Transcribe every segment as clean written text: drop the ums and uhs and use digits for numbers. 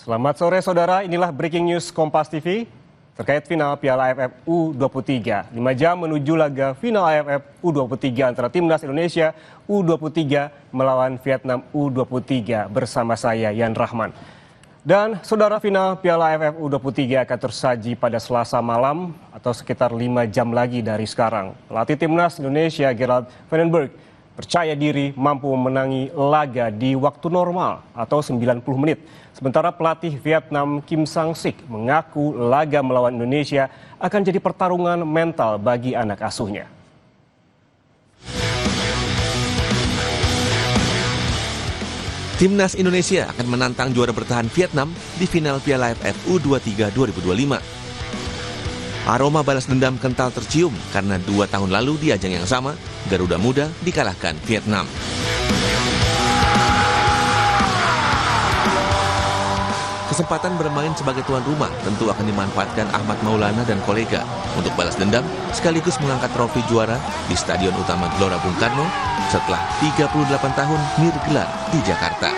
Selamat sore saudara, inilah breaking news Kompas TV terkait final Piala AFF U23. 5 jam menuju laga final AFF U23 antara Timnas Indonesia U23 melawan Vietnam U23 bersama saya Yan Rahman. Dan saudara, final Piala AFF U23 akan tersaji pada Selasa malam atau sekitar 5 jam lagi dari sekarang. Pelatih Timnas Indonesia Gerald Vandenberg percaya diri mampu memenangi laga di waktu normal atau 90 menit. Sementara pelatih Vietnam Kim Sang-sik mengaku laga melawan Indonesia akan jadi pertarungan mental bagi anak asuhnya. Timnas Indonesia akan menantang juara bertahan Vietnam di final Piala AFF U23 2025. Aroma balas dendam kental tercium karena 2 tahun lalu di ajang yang sama, Garuda Muda dikalahkan Vietnam. Kesempatan bermain sebagai tuan rumah tentu akan dimanfaatkan Ahmad Maulana dan kolega untuk balas dendam sekaligus mengangkat trofi juara di Stadion Utama Gelora Bung Karno setelah 38 tahun nirgelar di Jakarta.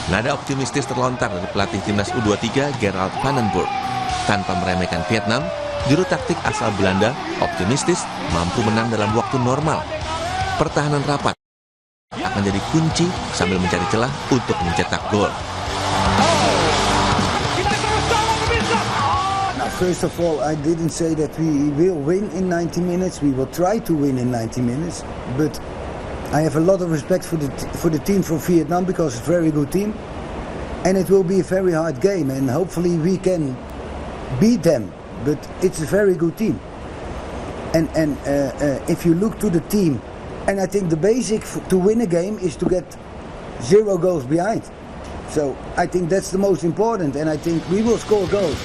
Nada optimistis terlontar dari pelatih Timnas U23 Gerald Vandenberg. Tanpa meremehkan Vietnam, juru taktik asal Belanda optimistis mampu menang dalam waktu normal. Pertahanan rapat akan jadi kunci sambil mencari celah untuk mencetak gol. First of all, I didn't say that we will win in 90 minutes. We will try to win in 90 minutes, but I have a lot of respect for the team from Vietnam because it's a very good team, and it will be a very hard game, and hopefully we can beat them. But it's a very good team, and if you look to the team, and I think the basic to win a game is to get 0 goals behind. So I think that's the most important, and I think we will score goals.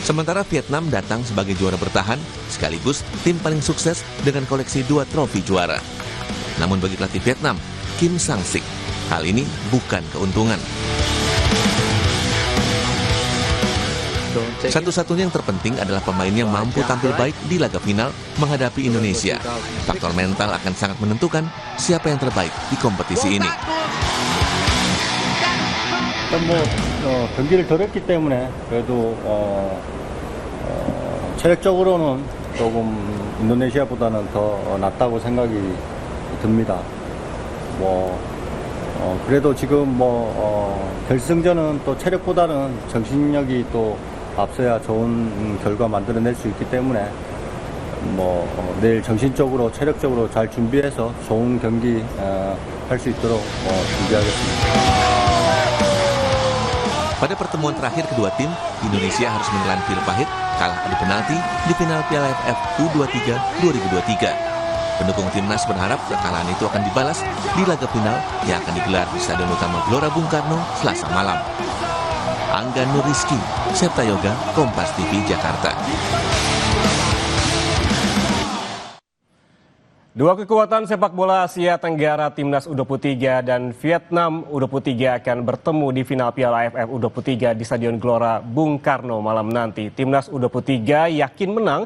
Sementara Vietnam datang sebagai juara bertahan, sekaligus tim paling sukses dengan koleksi 2 trofi juara. Namun bagi pelatih Vietnam, Kim Sang-sik, hal ini bukan keuntungan. Satu-satunya yang terpenting adalah pemain yang mampu tampil baik di laga final menghadapi Indonesia. Faktor mental akan sangat menentukan siapa yang terbaik di kompetisi ini. 경기를 덜 했기 때문에 그래도 체력적으로는 조금 인도네시아보다는 더 낫다고 생각이 듭니다. 그래도 지금 결승전은 또 체력보다는 정신력이 또 앞서야 좋은 결과 만들어낼 수 있기 때문에 내일 정신적으로 체력적으로 잘 준비해서 좋은 경기 할 수 있도록 준비하겠습니다. Pada pertemuan terakhir kedua tim, Indonesia harus menelan pil pahit kalah adu penalti di final Piala AFF U23 2023. Pendukung timnas berharap kekalahan itu akan dibalas di laga final yang akan digelar di Stadion Utama Gelora Bung Karno Selasa malam. Angga Nuriski, Septa Yoga, Kompas TV, Jakarta. Dua kekuatan sepak bola Asia Tenggara Timnas U23 dan Vietnam U23 akan bertemu di final Piala AFF U23 di Stadion Gelora Bung Karno malam nanti. Timnas U23 yakin menang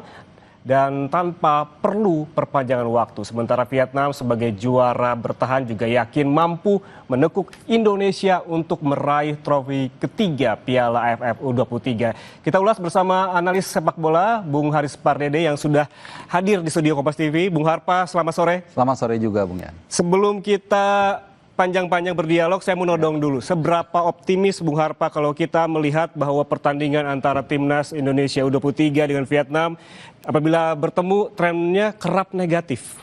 dan tanpa perlu perpanjangan waktu. Sementara Vietnam sebagai juara bertahan juga yakin mampu menekuk Indonesia untuk meraih trofi ketiga Piala AFF U23. Kita ulas bersama analis sepak bola Bung Haris Pardede yang sudah hadir di studio Kompas TV. Bung Harpa, selamat sore. Selamat sore juga, Bung Yan. Sebelum kita panjang-panjang berdialog, saya mau nodong dulu. Seberapa optimis Bung Harpa kalau kita melihat bahwa pertandingan antara Timnas Indonesia U23 dengan Vietnam apabila bertemu trennya kerap negatif?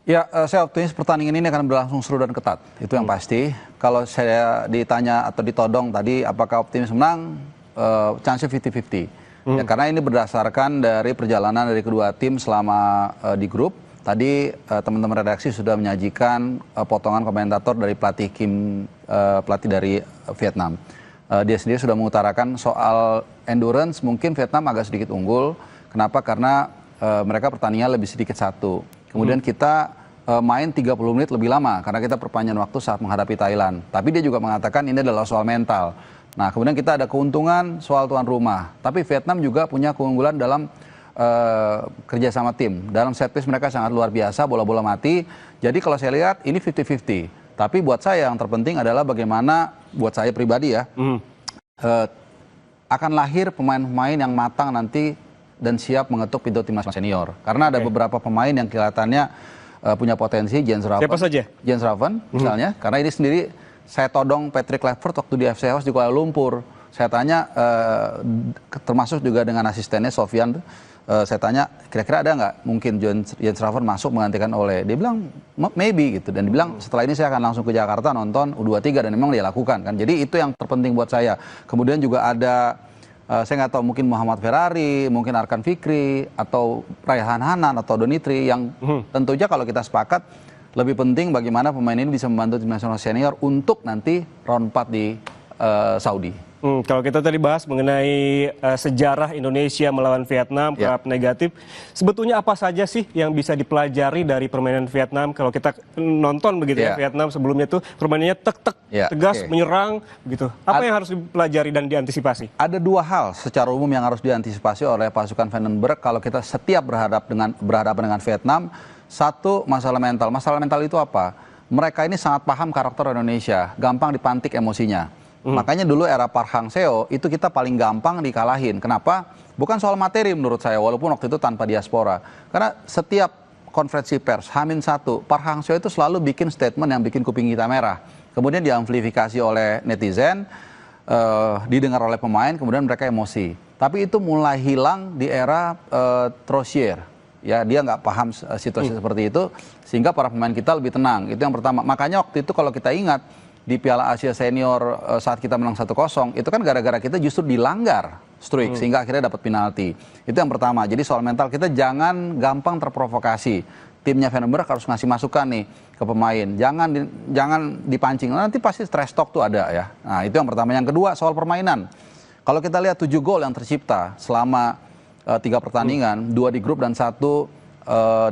Ya, saya optimis pertandingan ini akan berlangsung seru dan ketat. Itu yang pasti. Kalau saya ditanya atau ditodong tadi apakah optimis menang, chance 50-50. Ya, karena ini berdasarkan dari perjalanan dari kedua tim selama di grup. Tadi teman-teman redaksi sudah menyajikan potongan komentator dari pelatih pelatih dari Vietnam. Dia sendiri sudah mengutarakan soal endurance, mungkin Vietnam agak sedikit unggul. Kenapa? Karena mereka pertandingan lebih sedikit satu. Kemudian kita main 30 menit lebih lama karena kita perpanjang waktu saat menghadapi Thailand. Tapi dia juga mengatakan ini adalah soal mental. Nah, kemudian kita ada keuntungan soal tuan rumah. Tapi Vietnam juga punya keunggulan dalam kerja sama tim. Dalam set piece mereka sangat luar biasa, bola-bola mati. Jadi kalau saya lihat ini 50-50. Tapi buat saya yang terpenting adalah bagaimana buat saya pribadi ya, akan lahir pemain-pemain yang matang nanti dan siap mengetuk pintu timnas senior. Karena ada beberapa pemain yang kelihatannya punya potensi. Jens Raven. Siapa saja? Jens Raven misalnya. Karena ini sendiri saya todong Patrick Kluivert waktu di FC House di Kuala Lumpur. Saya tanya, termasuk juga dengan asistennya Sofian, saya tanya kira-kira ada nggak mungkin Jens Raven masuk menggantikan Ole. Dia bilang maybe gitu, dan dibilang setelah ini saya akan langsung ke Jakarta nonton U23, dan memang dia lakukan kan. Jadi itu yang terpenting buat saya. Kemudian juga ada saya nggak tahu, mungkin Muhammad Ferrari, mungkin Arkan Fikri, atau Raihan Hanan atau Donitri, yang tentunya kalau kita sepakat lebih penting bagaimana pemain ini bisa membantu tim nasional senior untuk nanti round 4 di Saudi. Kalau kita tadi bahas mengenai sejarah Indonesia melawan Vietnam, kerap negatif, sebetulnya apa saja sih yang bisa dipelajari dari permainan Vietnam? Kalau kita nonton begitu ya, Vietnam sebelumnya tuh permainannya tek-tek, tegas, menyerang gitu. Apa yang harus dipelajari dan diantisipasi? Ada dua hal secara umum yang harus diantisipasi oleh pasukan Vandenberg kalau kita setiap berhadapan dengan Vietnam. Satu, masalah mental. Masalah mental itu apa? Mereka ini sangat paham karakter Indonesia, gampang dipantik emosinya. Makanya dulu era Park Hang-seo itu kita paling gampang dikalahin. Kenapa? Bukan soal materi menurut saya, walaupun waktu itu tanpa diaspora. Karena setiap konferensi pers, H-1, Park Hang-seo itu selalu bikin statement yang bikin kuping kita merah. Kemudian diamplifikasi oleh netizen, didengar oleh pemain, kemudian mereka emosi. Tapi itu mulai hilang di era Trozier. Ya, dia nggak paham situasi seperti itu, sehingga para pemain kita lebih tenang. Itu yang pertama. Makanya waktu itu kalau kita ingat, di Piala Asia Senior saat kita menang 1-0, itu kan gara-gara kita justru dilanggar streak, sehingga akhirnya dapat penalti. Itu yang pertama. Jadi soal mental kita jangan gampang terprovokasi. Timnya Vandenberg harus ngasih masukan nih ke pemain. Jangan dipancing. Nanti pasti stress talk tuh ada ya. Nah, itu yang pertama. Yang kedua soal permainan. Kalau kita lihat 7 gol yang tercipta selama 3 pertandingan, 2 di grup dan 1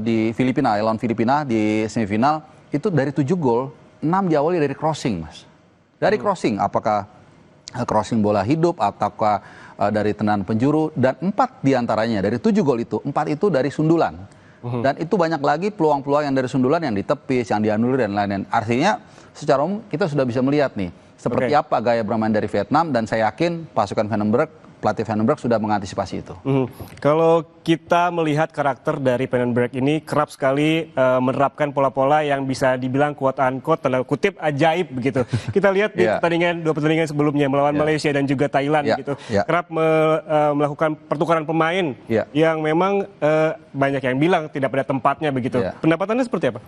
di Filipina, lawan Filipina di semifinal, itu dari 7 gol 6 diawali dari crossing, Mas. Dari crossing, apakah crossing bola hidup, ataukah dari tendangan penjuru, dan 4 diantaranya dari 7 gol itu, 4 itu dari sundulan. Dan itu banyak lagi peluang-peluang yang dari sundulan, yang ditepis, yang dianulir, dan lain-lain. Artinya secara umum kita sudah bisa melihat nih, seperti apa gaya bermain dari Vietnam, dan saya yakin pasukan Vandenberg, pelatih Vandenberg sudah mengantisipasi itu. Kalau kita melihat karakter dari Vandenberg ini kerap sekali menerapkan pola-pola yang bisa dibilang quote-unquote tanda kutip ajaib begitu. Kita lihat di dua pertandingan sebelumnya melawan Malaysia dan juga Thailand gitu. Kerap melakukan pertukaran pemain yang memang banyak yang bilang tidak pada tempatnya begitu. Pendapat Anda seperti apa?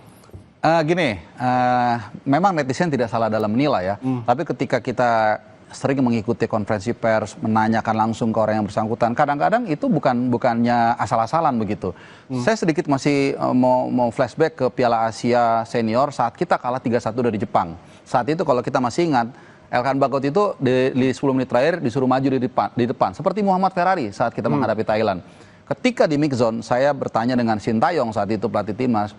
Memang netizen tidak salah dalam menilai ya. Tapi ketika kita sering mengikuti konferensi pers, menanyakan langsung ke orang yang bersangkutan, kadang-kadang itu bukannya asal-asalan begitu. Saya sedikit masih mau flashback ke Piala Asia Senior saat kita kalah 3-1 dari Jepang. Saat itu kalau kita masih ingat, Elkan Bagot itu di 10 menit terakhir disuruh maju di depan. Seperti Muhammad Ferrari saat kita menghadapi Thailand. Ketika di mix zone, saya bertanya dengan Sintayong saat itu pelatih timnas,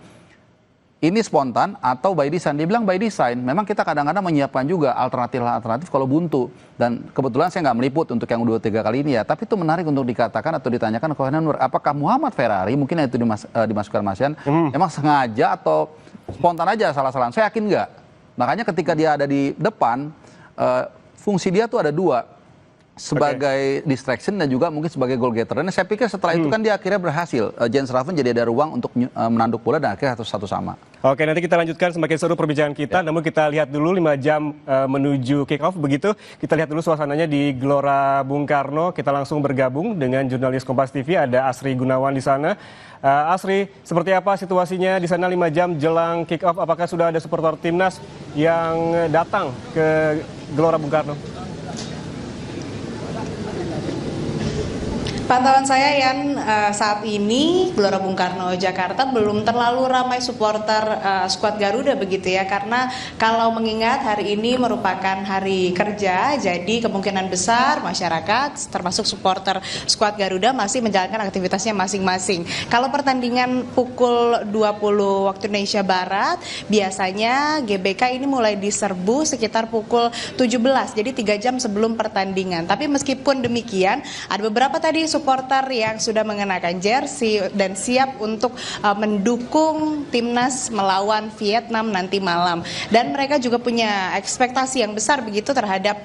ini spontan atau by design? Dia bilang by design. Memang kita kadang-kadang menyiapkan juga alternatif kalau buntu. Dan kebetulan saya nggak meliput untuk yang U23 kali ini ya. Tapi itu menarik untuk dikatakan atau ditanyakan ke Vandenberg. Apakah Muhammad Ferrari, mungkin itu dimasukkan Mas Yan, memang sengaja atau spontan aja salah-salahan? Saya yakin nggak. Makanya ketika dia ada di depan, fungsi dia tuh ada 2. Sebagai distraction dan juga mungkin sebagai goal getter. Dan saya pikir setelah itu kan dia akhirnya berhasil. Jens Raven jadi ada ruang untuk menanduk bola dan akhirnya satu sama. Oke, nanti kita lanjutkan semakin seru perbincangan kita. Namun kita lihat dulu 5 jam menuju kick off begitu. Kita lihat dulu suasananya di Gelora Bung Karno. Kita langsung bergabung dengan jurnalis Kompas TV, ada Asri Gunawan di sana. Asri, seperti apa situasinya di sana 5 jam jelang kick off? Apakah sudah ada supporter timnas yang datang ke Gelora Bung Karno? Pantauan saya Yan, saat ini Gelora Bung Karno Jakarta belum terlalu ramai supporter skuad Garuda begitu ya, karena kalau mengingat hari ini merupakan hari kerja, jadi kemungkinan besar masyarakat termasuk supporter skuad Garuda masih menjalankan aktivitasnya masing-masing. Kalau pertandingan pukul 20 waktu Indonesia Barat, biasanya GBK ini mulai diserbu sekitar pukul 17, jadi 3 jam sebelum pertandingan. Tapi meskipun demikian, ada beberapa tadi supporter yang sudah mengenakan jersey dan siap untuk mendukung timnas melawan Vietnam nanti malam. Dan mereka juga punya ekspektasi yang besar begitu terhadap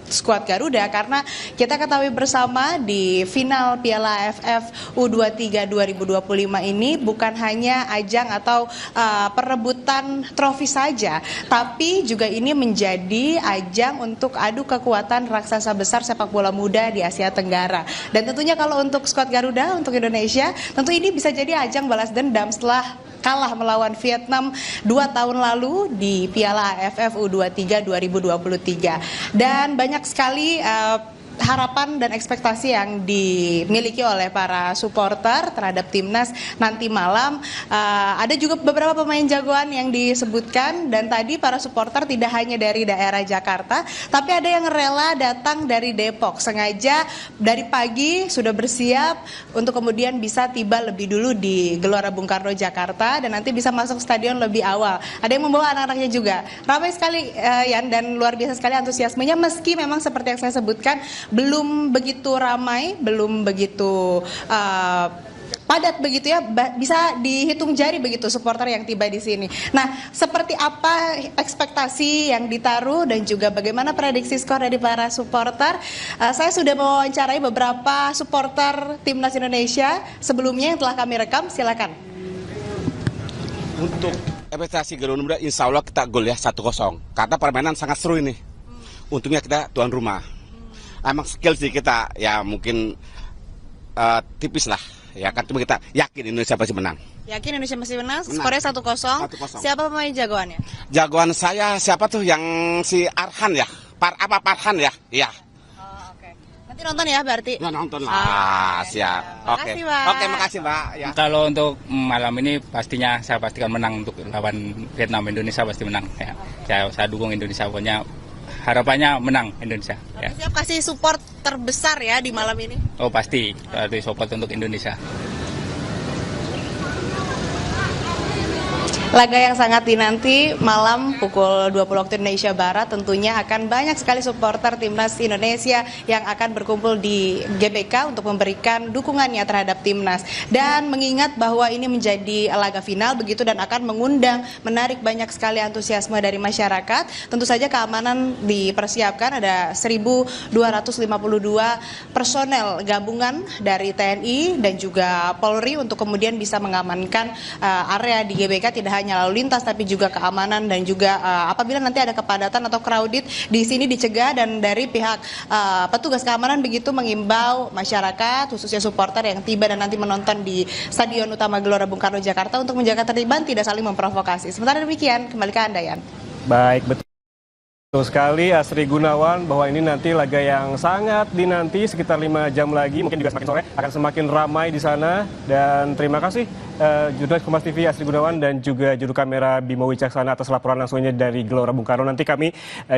skuad Garuda, karena kita ketahui bersama di final Piala AFF U23 2025 ini bukan hanya ajang atau perebutan trofi saja, tapi juga ini menjadi ajang untuk adu kekuatan raksasa besar sepak bola muda di Asia Tenggara. Dan tentunya kalau untuk skuad Garuda, untuk Indonesia, tentu ini bisa jadi ajang balas dendam setelah kalah melawan Vietnam 2 tahun lalu di Piala AFF U23 2023. Dan banyak sekali harapan dan ekspektasi yang dimiliki oleh para supporter terhadap timnas nanti malam. Ada juga beberapa pemain jagoan yang disebutkan, dan tadi para supporter tidak hanya dari daerah Jakarta, tapi ada yang rela datang dari Depok, sengaja dari pagi sudah bersiap untuk kemudian bisa tiba lebih dulu di Gelora Bung Karno Jakarta dan nanti bisa masuk stadion lebih awal. Ada yang membawa anak-anaknya juga. Ramai sekali Yan, dan luar biasa sekali antusiasmenya, meski memang seperti yang saya sebutkan belum begitu ramai, belum begitu padat begitu ya, bisa dihitung jari begitu supporter yang tiba di sini. Nah, seperti apa ekspektasi yang ditaruh dan juga bagaimana prediksi skor dari para supporter? Saya sudah mewawancarai beberapa supporter timnas Indonesia sebelumnya yang telah kami rekam. Silakan. Untuk ekspektasi Garuda Muda, insya Allah kita gol ya 1-0. Karena permainan sangat seru ini. Untungnya kita tuan rumah. Emang skill sih kita ya mungkin tipis lah. Ya kan, cuma kita yakin Indonesia pasti menang. Yakin Indonesia pasti menang? Skornya 1-0. Siapa pemain jagoannya? Jagoan saya siapa tuh, yang si Arhan ya? Farhan ya? Iya. Oh, oke. Nanti nonton ya berarti? Ya nonton lah, siap. Oke. Makasih, Mbak. Oke, makasih Mbak. Ya. Kalau untuk malam ini pastinya saya pastikan menang untuk lawan Vietnam. Indonesia pasti menang. Ya. Saya dukung Indonesia, pokoknya harapannya menang Indonesia. Ya. Siap kasih support terbesar ya di malam ini? Oh pasti support untuk Indonesia. Laga yang sangat dinanti malam pukul 20 waktu Indonesia Barat, tentunya akan banyak sekali supporter timnas Indonesia yang akan berkumpul di GBK untuk memberikan dukungannya terhadap timnas. Dan mengingat bahwa ini menjadi laga final begitu dan akan mengundang, menarik banyak sekali antusiasme dari masyarakat. Tentu saja keamanan dipersiapkan, ada 1.252 personel gabungan dari TNI dan juga Polri untuk kemudian bisa mengamankan area di GBK, tidak hanya lalu lintas tapi juga keamanan dan juga apabila nanti ada kepadatan atau crowded di sini dicegah. Dan dari pihak petugas keamanan begitu mengimbau masyarakat khususnya supporter yang tiba dan nanti menonton di Stadion Utama Gelora Bung Karno Jakarta untuk menjaga ketertiban, tidak saling memprovokasi. Sementara demikian, kembali ke Anda Yan. Baik, betul sekali Asri Gunawan bahwa ini nanti laga yang sangat dinanti, sekitar 5 jam lagi, mungkin juga semakin sore akan semakin ramai di sana. Dan terima kasih jurnalis Kompas TV Asri Gunawan dan juga juru kamera Bimo Wicaksana atas laporan langsungnya dari Gelora Bung Karno. Nanti kami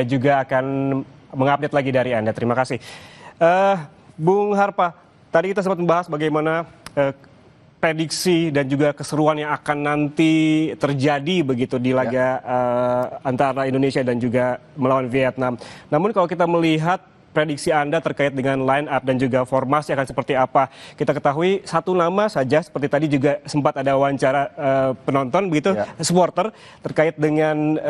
juga akan mengupdate lagi dari Anda. Terima kasih. Bung Harpa, tadi kita sempat membahas bagaimana prediksi dan juga keseruan yang akan nanti terjadi begitu di laga antara Indonesia dan juga melawan Vietnam. Namun kalau kita melihat prediksi Anda terkait dengan line up dan juga formasi akan seperti apa, kita ketahui satu nama saja, seperti tadi juga sempat ada wawancara penonton begitu, supporter terkait dengan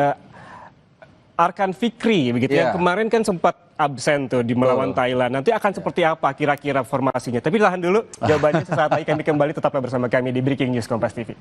Arkan Fikri begitu yang kemarin kan sempat absen tuh di melawan Thailand. Nanti akan seperti apa kira-kira formasinya? Tapi tahan dulu jawabannya sesaat lagi, kami kembali, tetaplah bersama kami di Breaking News Kompas TV.